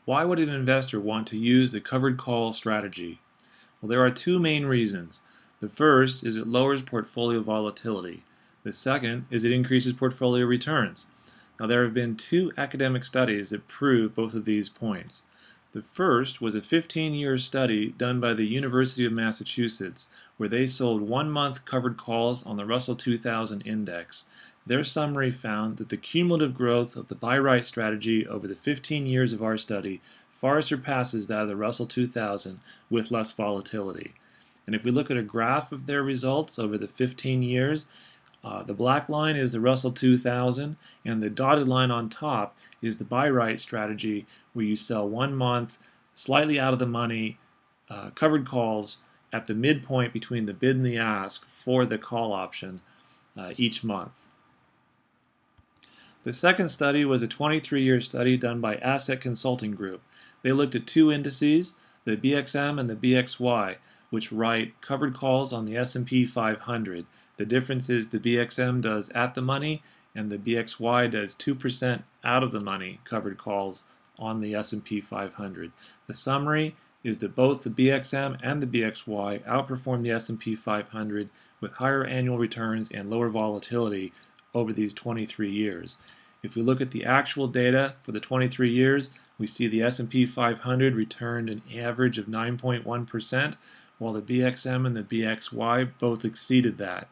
Why would an investor want to use the covered call strategy? Well, there are two main reasons. The first is it lowers portfolio volatility. The second is it increases portfolio returns. Now, there have been two academic studies that prove both of these points. The first was a 15-year study done by the University of Massachusetts, where they sold 1-month covered calls on the Russell 2000 index. Their summary found that the cumulative growth of the buy right strategy over the 15 years of our study far surpasses that of the Russell 2000 with less volatility. And if we look at a graph of their results over the 15 years, the black line is the Russell 2000, and the dotted line on top is the buy right strategy, where you sell 1 month, slightly out of the money, covered calls at the midpoint between the bid and the ask for the call option each month. The second study was a 23-year study done by Asset Consulting Group. They looked at two indices, the BXM and the BXY, which write covered calls on the S&P 500. The difference is the BXM does at the money and the BXY does 2% out of the money covered calls on the S&P 500. The summary is that both the BXM and the BXY outperform the S&P 500 with higher annual returns and lower volatility over these 23 years. If we look at the actual data for the 23 years, we see the S&P 500 returned an average of 9.1%, while the BXM and the BXY both exceeded that.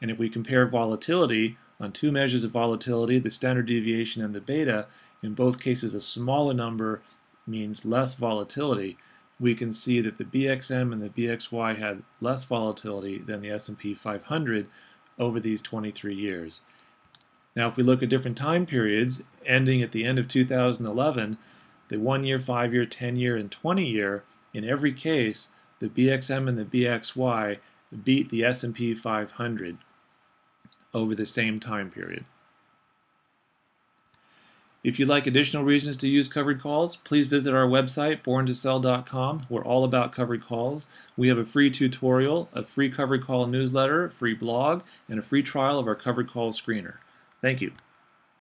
And if we compare volatility on two measures of volatility, the standard deviation and the beta, in both cases a smaller number means less volatility, we can see that the BXM and the BXY had less volatility than the S&P 500 over these 23 years. Now, if we look at different time periods, ending at the end of 2011, the 1-year, 5-year, 10-year, and 20-year, in every case, the BXM and the BXY beat the S&P 500 over the same time period. If you'd like additional reasons to use covered calls, please visit our website, borntosell.com. We're all about covered calls. We have a free tutorial, a free covered call newsletter, a free blog, and a free trial of our covered call screener. Thank you.